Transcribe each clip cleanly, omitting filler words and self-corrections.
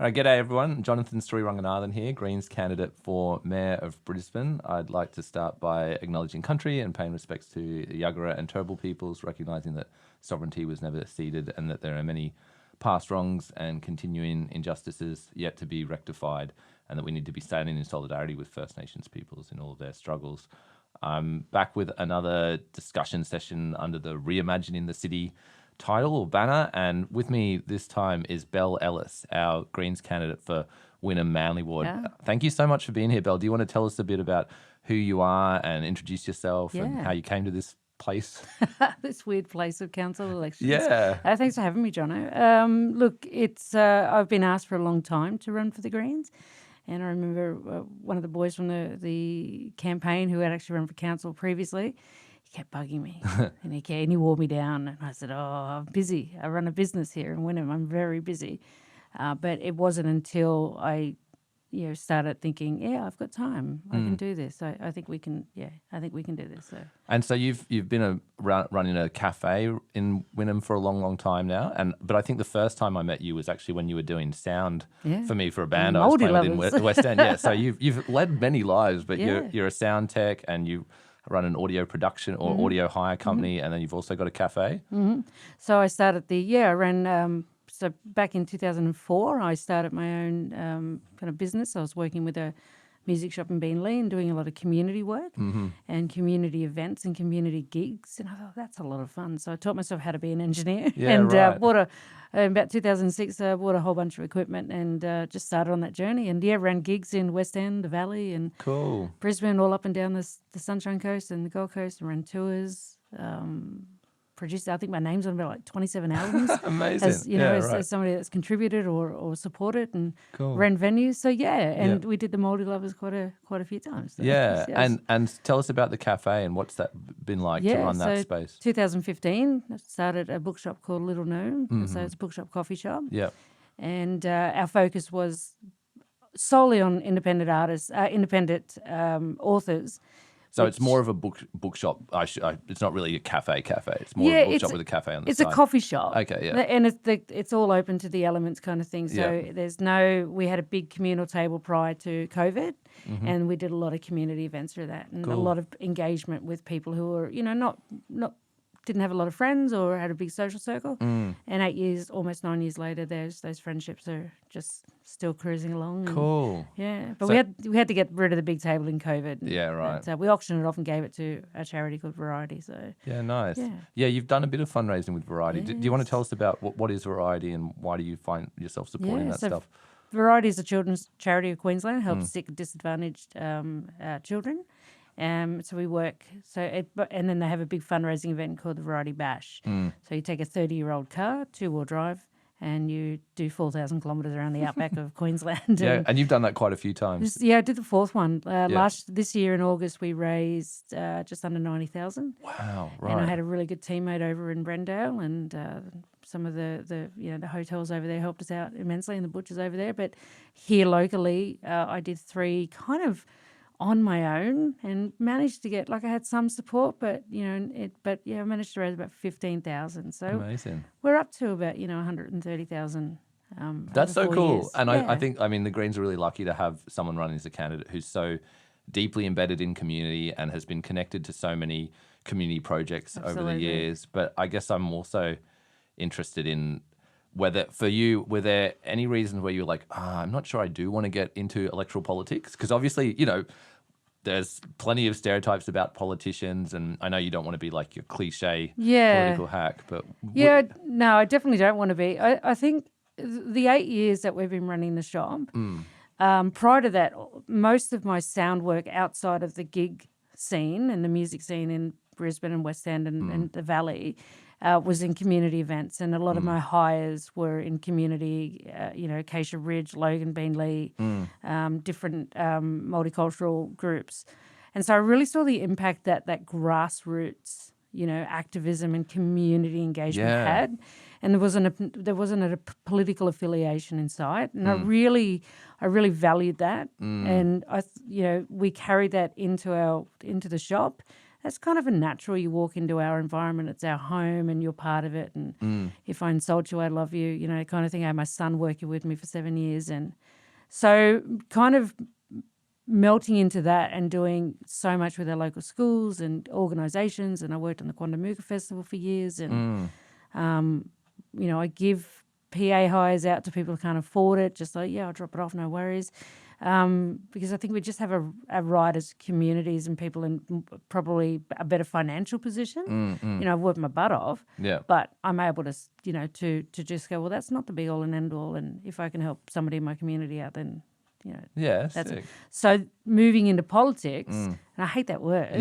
All right, g'day everyone. Jonathan Story-Ranganathan here, Greens candidate for Mayor of Brisbane. I'd like to start by acknowledging country and paying respects to the Yagara and Turrbal peoples, recognising that sovereignty was never ceded and that there are many past wrongs and continuing injustices yet to be rectified, and that we need to be standing in solidarity with First Nations peoples in all of their struggles. I'm back with another discussion session under the Reimagining the City title or banner, and with me this time is Bel Ellis, our Greens candidate for Wynnum Manly ward. Yeah. Thank you so much for being here, Bel. Do you want to tell us a bit about who you are and introduce yourself and how you came to this place? This weird place of council elections. Yeah. Thanks for having me, Jonno. Look, it's I've been asked for a long time to run for the Greens, and I remember one of the boys from the campaign who had actually run for council previously. He kept bugging me, and he wore me down. And I said, "Oh, I'm busy. I run a business here in Wynnum. I'm very busy." But it wasn't until I, started thinking, "Yeah, I've got time. I can do this. I think we can. Yeah, I think we can do this." So. And so you've been running a cafe in Wynnum for a long, long time now. But I think the first time I met you was actually when you were doing sound for me for a band I was playing with in West End. Yeah, so you've led many lives, but you're a sound tech and you run an audio production or audio hire company, and then you've also got a cafe. Mm-hmm. So I started I ran. So back in 2004, I started my own kind of business. I was working with a music shop in Beenleigh and doing a lot of community work and community events and community gigs. And I thought, that's a lot of fun. So I taught myself how to be an engineer in about 2006, I bought a whole bunch of equipment and just started on that journey. And ran gigs in West End, the Valley and Brisbane, all up and down the Sunshine Coast and the Gold Coast, and ran tours. Produced, I think my name's on about like 27 albums. Amazing. As somebody that's contributed or supported and ran venues. So we did the Mouldy Lovers quite a few times. So, and tell us about the cafe and what's that been like to run that space. 2015, I started a bookshop called Little Gnome. So it's a bookshop coffee shop. Yeah. And our focus was solely on independent artists, independent authors. So it's more of a bookshop. It's not really a cafe. It's more a bookshop with a cafe on the side. It's a coffee shop. Okay, yeah. And it's all open to the elements kind of thing. So we had a big communal table prior to COVID, and we did a lot of community events through that, and a lot of engagement with people who were, not didn't have a lot of friends or had a big social circle. And almost 9 years later, those friendships are just still cruising along. Cool. But we had to get rid of the big table in COVID. Yeah, right. So we auctioned it off and gave it to a charity called Variety. So nice. Yeah, you've done a bit of fundraising with Variety. Yes. Do you want to tell us about what is Variety and why do you find yourself supporting that stuff? Variety is a children's charity of Queensland, helps sick, disadvantaged children. So we work. And then they have a big fundraising event called the Variety Bash. So you take a 30-year-old car, 2-wheel drive, and you do 4,000 kilometres around the outback of Queensland. And you've done that quite a few times. I did the fourth one. This year in August, we raised just under 90,000. Wow, right. And I had a really good teammate over in Brendale, and some of the hotels over there helped us out immensely, and the butchers over there. But here locally, I did 3 kind of on my own and managed to get, I had some support, but I managed to raise about 15,000. So amazing. We're up to about 130,000. That's so cool. Years. And I think the Greens are really lucky to have someone running as a candidate who's so deeply embedded in community and has been connected to so many community projects over the years. But I guess I'm also interested in whether for you, were there any reasons where you were like, I'm not sure I do want to get into electoral politics? Because obviously, there's plenty of stereotypes about politicians, and I know you don't want to be like your cliche political hack, but no, I definitely don't want to be. I think the 8 years that we've been running the shop, prior to that, most of my sound work outside of the gig scene and the music scene in Brisbane and West End and the Valley was in community events, and a lot of my hires were in community, Acacia Ridge, Logan, Beenleigh, different multicultural groups. And so I really saw the impact that grassroots, activism and community engagement had. And there wasn't a political affiliation in sight. And I really valued that. And we carried that into the shop. that's kind of a natural. You walk into our environment, it's our home and you're part of it. And if I insult you, I love you, you know, kind of thing. I had my son working with me for 7 years. And so kind of melting into that and doing so much with our local schools and organisations. And I worked on the Quandamooka Festival for years. And, you know, I give PA hires out to people who can't afford it, just like, yeah, I'll drop it off, no worries. Because I think we just have a right as communities and people in probably a better financial position. You know, I've worked my butt off, but I'm able to, you know, to just go, well, that's not the be all and end all. And if I can help somebody in my community out, then, you know, that's sick. So moving into politics, and I hate that word,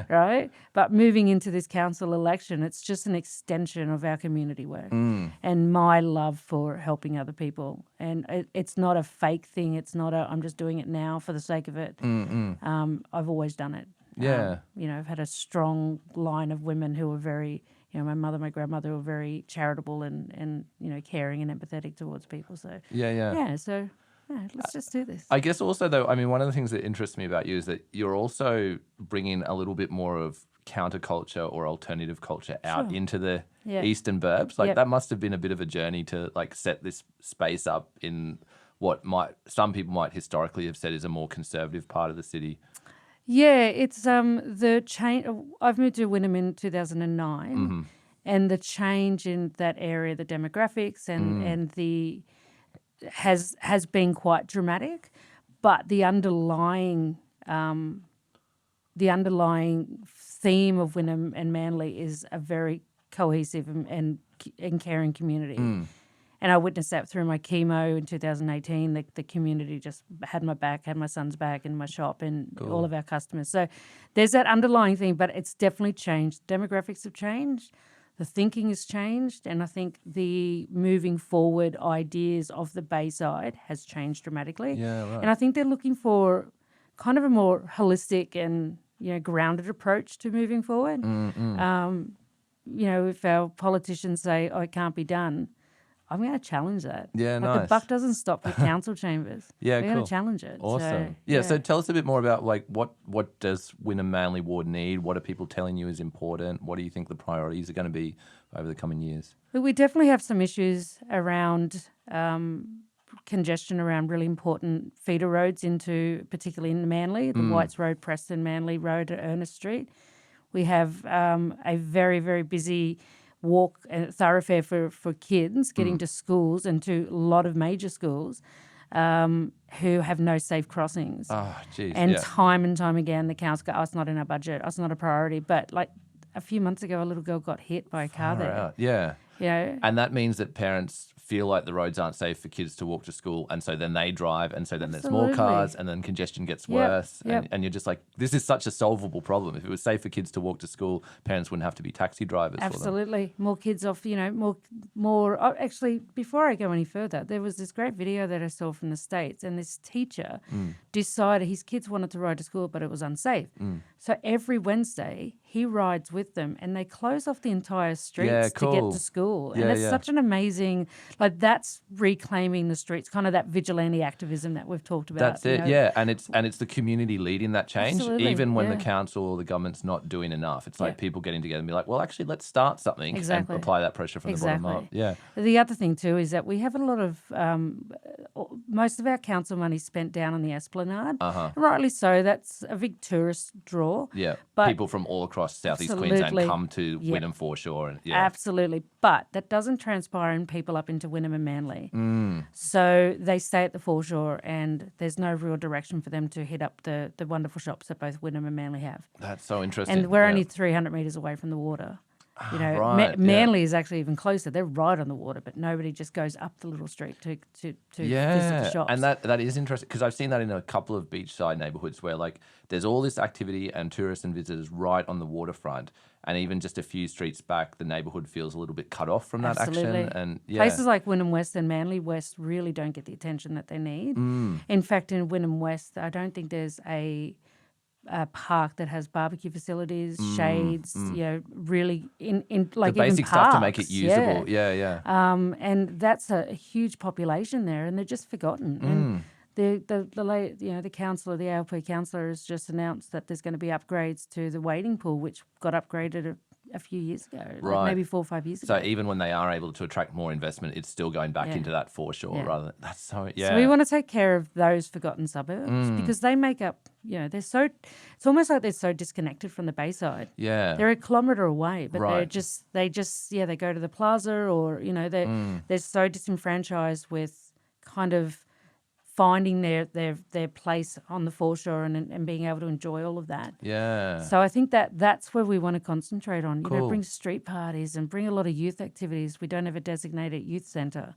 right? But moving into this council election, it's just an extension of our community work and my love for helping other people. And it's not a fake thing. It's not I'm just doing it now for the sake of it. I've always done it. Yeah. You know, I've had a strong line of women who are very, you know, my mother, my grandmother were very charitable and you know, caring and empathetic towards people. So so. Yeah, let's just do this. I guess also, though, I mean, one of the things that interests me about you is that you're also bringing a little bit more of counterculture or alternative culture out into the eastern burbs. Like that must have been a bit of a journey to like set this space up in what some people might historically have said is a more conservative part of the city. Yeah, it's the change. I've moved to Wynnum in 2009, and the change in that area, the demographics and the has been quite dramatic, but the underlying theme of Wynnum and Manly is a very cohesive and caring community. And I witnessed that through my chemo in 2018. The community just had my back, had my son's back in my shop and all of our customers. So there's that underlying thing, but it's definitely changed. Demographics have changed. The thinking has changed, and I think the moving forward ideas of the Bayside has changed dramatically. Yeah, right. And I think they're looking for kind of a more holistic and, you know, grounded approach to moving forward. You know, if our politicians say, oh, it can't be done, I'm going to challenge that. Yeah, nice. The buck doesn't stop with council chambers. Yeah, We're going to challenge it. Awesome. So tell us a bit more about like what does Wynnum Manly Ward need? What are people telling you is important? What do you think the priorities are going to be over the coming years? But we definitely have some issues around congestion around really important feeder roads into, particularly in Manly, the Whites Road, Preston, Manly Road at Ernest Street. We have a very, very busy walk thoroughfare for kids getting to schools and to a lot of major schools who have no safe crossings. Oh, geez. And time again, the council go, oh, it's not in our budget. Oh, it's not a priority. But like a few months ago, a little girl got hit by a car there. Out. Yeah. You know? And that means that parents feel like the roads aren't safe for kids to walk to school, and so then they drive, and so then there's more cars, and then congestion gets worse, and you're just like, this is such a solvable problem. If it was safe for kids to walk to school, parents wouldn't have to be taxi drivers. Absolutely. More kids off, you know, more. Oh, actually, before I go any further, there was this great video that I saw from the States, and this teacher decided his kids wanted to ride to school, but it was unsafe. So every Wednesday, he rides with them, and they close off the entire streets to get to school. And it's such an amazing, like, that's reclaiming the streets, kind of that vigilante activism that we've talked about. That's it, you know? and it's the community leading that change, even when the council or the government's not doing enough. It's like people getting together and be like, well, actually, let's start something and apply that pressure from the bottom up. Yeah. The other thing too is that we have a lot of most of our council money spent down on the Esplanade. Rightly so. That's a big tourist draw. Yeah, but people from all across Southeast Queensland come to Wynnum Foreshore. And, Absolutely, but that doesn't transpire in people up into Wynnum and Manly. So they stay at the foreshore, and there's no real direction for them to hit up the wonderful shops that both Wynnum and Manly have. That's so interesting. And we're only 300 metres away from the water. You know, Manly is actually even closer. They're right on the water, but nobody just goes up the little street to visit the shops. And that is interesting because I've seen that in a couple of beachside neighbourhoods where like there's all this activity and tourists and visitors right on the waterfront, and even just a few streets back, the neighbourhood feels a little bit cut off from that action. And places like Wynnum West and Manly West really don't get the attention that they need. In fact, in Wynnum West, I don't think there's a park that has barbecue facilities, shades, you know, really in like the basic even parks, stuff to make it usable. Yeah. And that's a huge population there, and they're just forgotten. And The councillor, the ALP councillor, has just announced that there's going to be upgrades to the wading pool, which got upgraded a few years ago, Right. like maybe 4 or 5 years ago. So even when they are able to attract more investment, it's still going back into that foreshore rather than that's so So we want to take care of those forgotten suburbs because they make up, it's almost like they're so disconnected from the Bayside. Yeah. They're a kilometre away, but Right. they go to the plaza or, they're so disenfranchised with kind of finding their place on the foreshore and being able to enjoy all of that. Yeah. So I think that's where we want to concentrate on. Cool. Bring street parties and bring a lot of youth activities. We don't have a designated youth centre.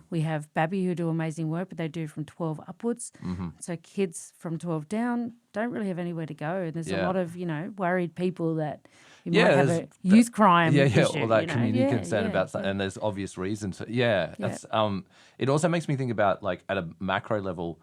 We have Babby who do amazing work, but they do from 12 upwards. Mm-hmm. So kids from 12 down don't really have anywhere to go. And there's a lot of, worried people that you might have a youth crime issue. All that community concern about something, and there's obvious reasons. That's it also makes me think about, like, at a macro level,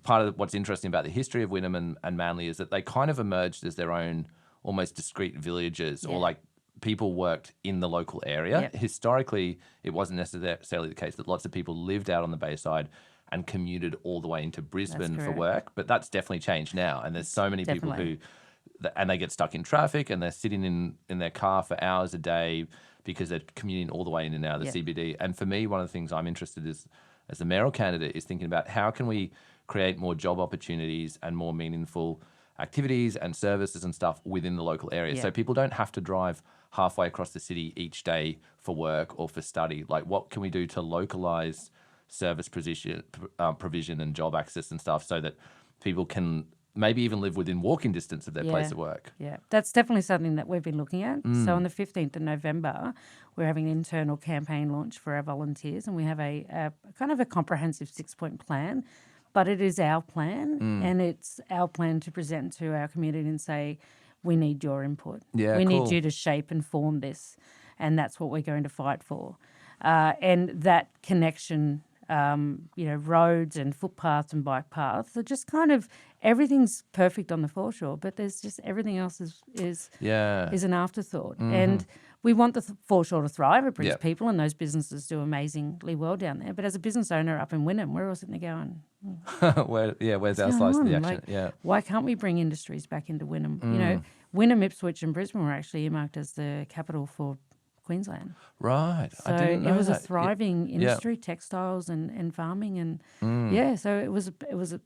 part of what's interesting about the history of Wynnum and Manly is that they kind of emerged as their own almost discrete villages, or like people worked in the local area. Historically, it wasn't necessarily the case that lots of people lived out on the Bayside and commuted all the way into Brisbane for work, but that's definitely changed now. And there's so many people and they get stuck in traffic and they're sitting in their car for hours a day because they're commuting all the way in and out of the CBD. And for me, one of the things I'm interested in as the mayoral candidate is thinking about how can we create more job opportunities and more meaningful activities and services and stuff within the local area. So people don't have to drive halfway across the city each day for work or for study. Like, what can we do to localize service provision and job access and stuff so that people can maybe even live within walking distance of their place of work? Yeah, that's definitely something that we've been looking at. So on the 15th of November, we're having an internal campaign launch for our volunteers, and we have a kind of a comprehensive 6-point plan, but it is our plan, and it's our plan to present to our community and say, we need your input. We need you to shape and form this, and that's what we're going to fight for. And that connection, roads and footpaths and bike paths are just kind of, everything's perfect on the foreshore, but there's just everything else is an afterthought. And we want the foreshore to thrive. It brings people, and those businesses do amazingly well down there. But as a business owner up in Wynnum, we're all sitting there going, where's our slice of the action? Like, why can't we bring industries back into Wynnum? Wynnum, Ipswich and Brisbane were actually earmarked as the capital for Queensland. Right. So I didn't know it was that. a thriving industry, textiles and farming, and so it was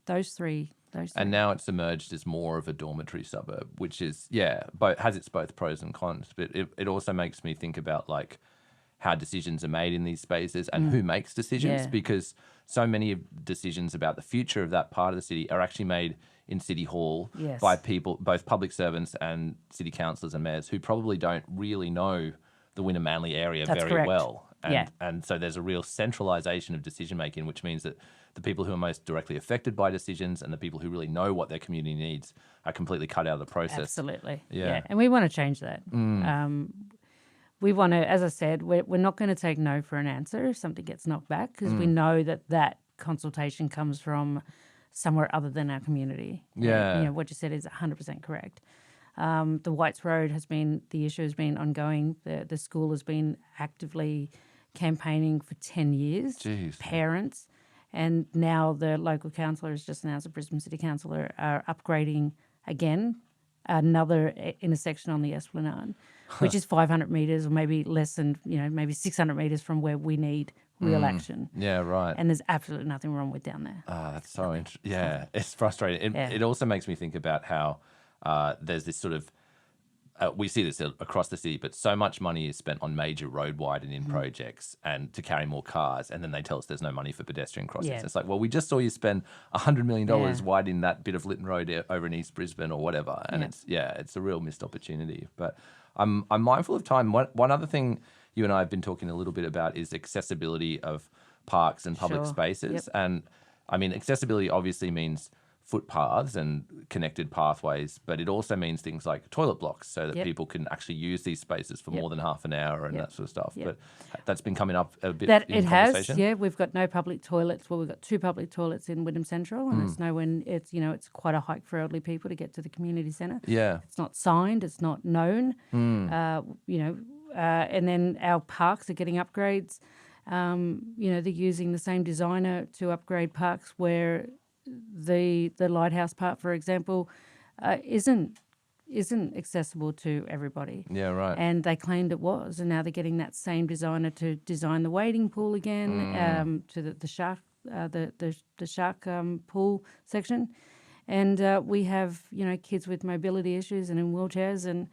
those three. And now it's emerged as more of a dormitory suburb, which is has its both pros and cons. But it also makes me think about, like, how decisions are made in these spaces and who makes decisions, because so many decisions about the future of that part of the city are actually made in City Hall by people, both public servants and city councillors and mayors, who probably don't really know the Wynnum Manly area very well. And so there's a real centralisation of decision making, which means that the people who are most directly affected by decisions and the people who really know what their community needs are completely cut out of the process. Absolutely. Yeah. And we want to change that. We want to, as I said, we're not going to take no for an answer if something gets knocked back, because we know that consultation comes from somewhere other than our community. What you said is 100% correct. The Whites Road the issue has been ongoing. The school has been actively campaigning for 10 years. Jeez. Parents. And now the local councillor has just announced, the Brisbane City Councillor, are upgrading again another intersection on the Esplanade, which is 500 metres or maybe less than, maybe 600 metres from where we need real action. Yeah, right. And there's absolutely nothing wrong with down there. That's so interesting. Yeah, it's frustrating. It also makes me think about how there's this sort of, we see this across the city, but so much money is spent on major road widening projects and to carry more cars, and then they tell us there's no money for pedestrian crossings. Yeah. It's like, well, we just saw you spend $100 million widening that bit of Lytton Road over in East Brisbane or whatever, and it's a real missed opportunity. But I'm mindful of time. One other thing you and I have been talking a little bit about is accessibility of parks and public spaces. And I mean, accessibility obviously means footpaths and connected pathways, but it also means things like toilet blocks so that people can actually use these spaces for more than half an hour and that sort of stuff. But that's been coming up a bit in conversation. Has, we've got no public toilets. Well, we've got 2 public toilets in Wynnum Central, and it's quite a hike for elderly people to get to the community centre. Yeah. It's not signed, it's not known. And then our parks are getting upgrades. They're using the same designer to upgrade parks where the Lighthouse Park, for example, isn't accessible to everybody. Yeah, right. And they claimed it was, and now they're getting that same designer to design the wading pool again, to the shark the shark pool section, and we have kids with mobility issues and in wheelchairs and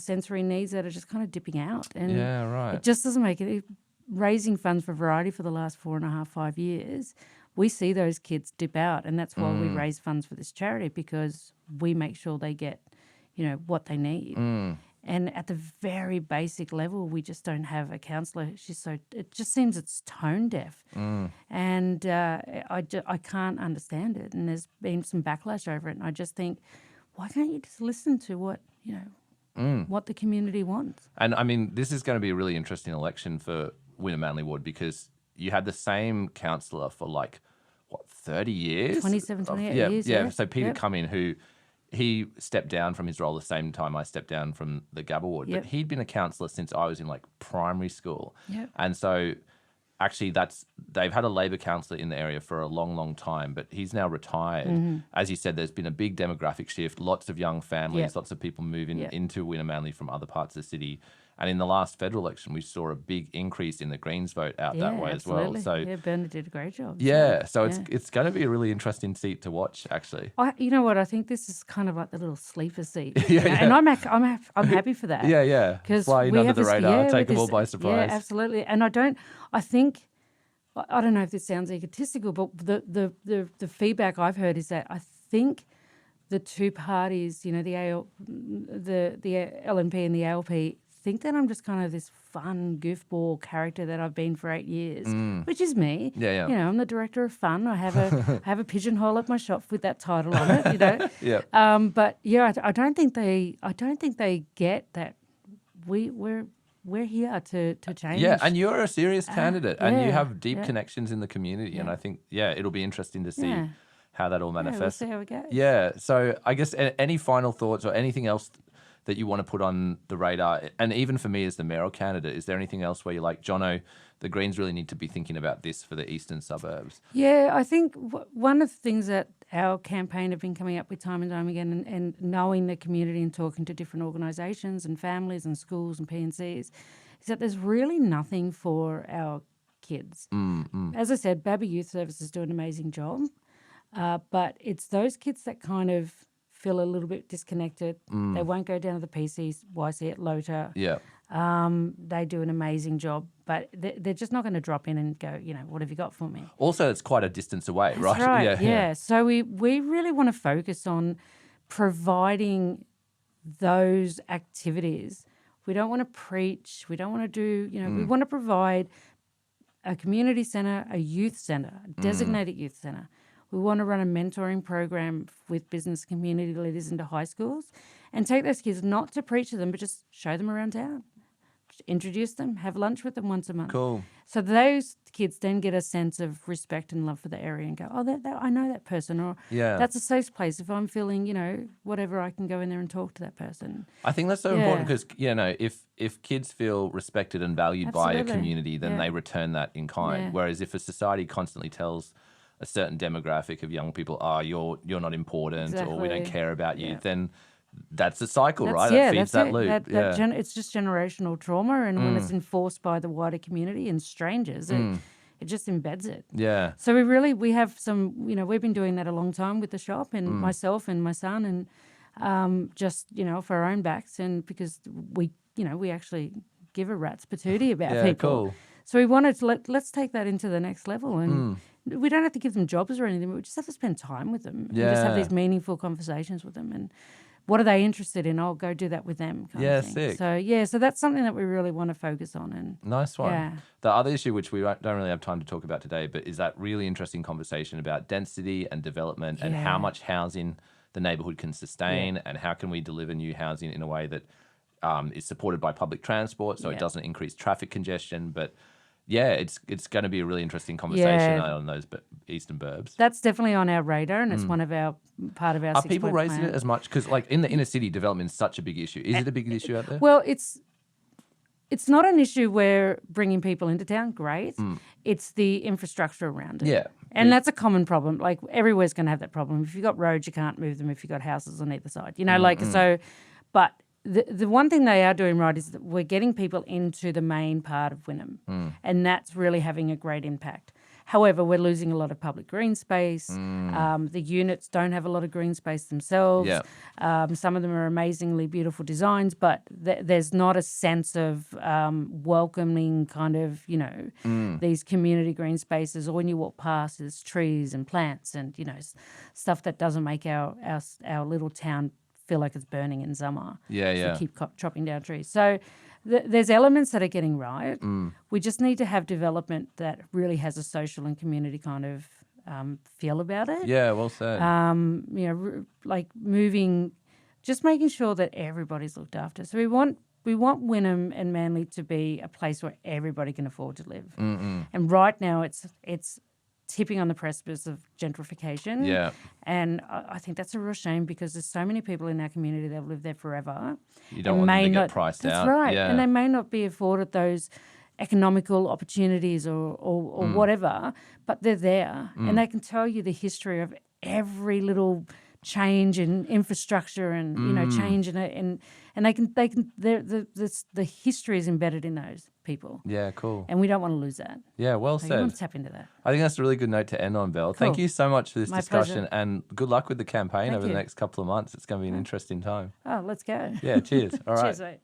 sensory needs that are just kind of dipping out. And yeah, right. it just doesn't make it. Raising funds for Variety for the last 4.5, 5 years, we see those kids dip out, and that's why we raise funds for this charity, because we make sure they get what they need. And at the very basic level, we just don't have a counsellor. It just seems it's tone deaf. And I can't understand it. And there's been some backlash over it. And I just think, why can't you just listen to what the community wants? And I mean, this is going to be a really interesting election for Wynnum Manly Ward, because you had the same councillor for 30 years? 27, 28 years. Yeah. So Peter Cumming, who he stepped down from his role the same time I stepped down from the Gabba ward. But he'd been a councillor since I was in primary school. And so actually they've had a Labor councillor in the area for a long, long time, but he's now retired. As you said, there's been a big demographic shift, lots of young families, lots of people moving into Wynnum Manly from other parts of the city. And in the last federal election, we saw a big increase in the Greens vote out that way absolutely. as well. So Bernard did a great job. It's going to be a really interesting seat to watch, actually. You know what? I think this is kind of like the little sleeper seat. And I'm happy for that. Because fly in under the radar, take them all by surprise. Yeah, absolutely. And I don't know if this sounds egotistical, but the feedback I've heard is that I think the two parties, the LNP and the ALP, think that I'm just kind of this fun goofball character that I've been for 8 years, which is me. I'm the director of fun. I have a pigeonhole at my shop with that title on it. But I don't think they get that we're here to change. Yeah, and you're a serious candidate, and you have deep connections in the community, and I think it'll be interesting to see how that all manifests. We'll see how it goes. Yeah. So I guess any final thoughts or anything else that you want to put on the radar? And even for me as the mayoral candidate, is there anything else where you're like, Jonno, the Greens really need to be thinking about this for the eastern suburbs? Yeah, I think one of the things that our campaign have been coming up with time and time again, and knowing the community and talking to different organisations and families and schools and PNCs, is that there's really nothing for our kids. As I said, Babby Youth Services do an amazing job, but it's those kids that kind of feel a little bit disconnected. They won't go down to the PCYC at Lota. They do an amazing job, but they're just not going to drop in and go, what have you got for me? Also, it's quite a distance away, That's right? Yeah. So we really want to focus on providing those activities. We don't want to preach. We don't want to do, we want to provide a community centre, a youth centre, a designated youth centre. We want to run a mentoring program with business community leaders into high schools and take those kids not to preach to them, but just show them around town, just introduce them, have lunch with them once a month. Cool. So those kids then get a sense of respect and love for the area and go, I know that person, or that's a safe place. If I'm feeling, whatever, I can go in there and talk to that person. I think that's so important because, if kids feel respected and valued by a community, then they return that in kind. Whereas if a society constantly tells a certain demographic of young people, you're not important, or we don't care about you, then that's a cycle, right? That feeds that loop. It's just generational trauma, and when it's enforced by the wider community and strangers, it just embeds it. Yeah. So we have some, we've been doing that a long time with the shop, and myself and my son, and just, for our own backs, and because we actually give a rat's patootie about people. Cool. So we wanted to let's take that into the next level, and we don't have to give them jobs or anything. We just have to spend time with them and just have these meaningful conversations with them. And what are they interested in? I'll go do that with them. Kind of thing. Sick. So that's something that we really want to focus on. And nice one. Yeah. The other issue, which we don't really have time to talk about today, but is that really interesting conversation about density and development and how much housing the neighbourhood can sustain, and how can we deliver new housing in a way that is supported by public transport, so it doesn't increase traffic congestion, but it's going to be a really interesting conversation on those eastern burbs. That's definitely on our radar, and it's part of our Are people raising it as much? Because in the inner city, development is such a big issue. Is it a big issue out there? Well, it's it's not an issue where bringing people into town, great. It's the infrastructure around it. Yeah. And that's a common problem. Like everywhere's going to have that problem. If you've got roads, you can't move them if you've got houses on either side. So, but the one thing they are doing right is that we're getting people into the main part of Wynnum, and that's really having a great impact. However, we're losing a lot of public green space. The units don't have a lot of green space themselves. Some of them are amazingly beautiful designs, but there's not a sense of welcoming kind of, these community green spaces. Or when you walk past, there's trees and plants and, stuff that doesn't make our little town feel like it's burning in summer. So keep chopping down trees. So there's elements that are getting right. We just need to have development that really has a social and community kind of feel about it. Yeah, well said. Like just making sure that everybody's looked after. So we want Wynnum and Manly to be a place where everybody can afford to live. And right now it's tipping on the precipice of gentrification. Yeah. And I think that's a real shame because there's so many people in our community that have lived there forever. You don't want them to get priced out. That's right. Yeah. And they may not be afforded those economical opportunities or whatever, but they're there. And they can tell you the history of every little change in infrastructure and change in it, and the history is embedded in those people. Yeah, cool. And we don't want to lose that. Yeah, well So said. you want to tap into that. I think that's a really good note to end on, Bel. Thank you so much for this My discussion, pleasure. and good luck with the campaign Thank over the you. next couple of months. It's going to be an interesting time. Oh, let's go. Yeah, cheers. All right. Cheers, mate.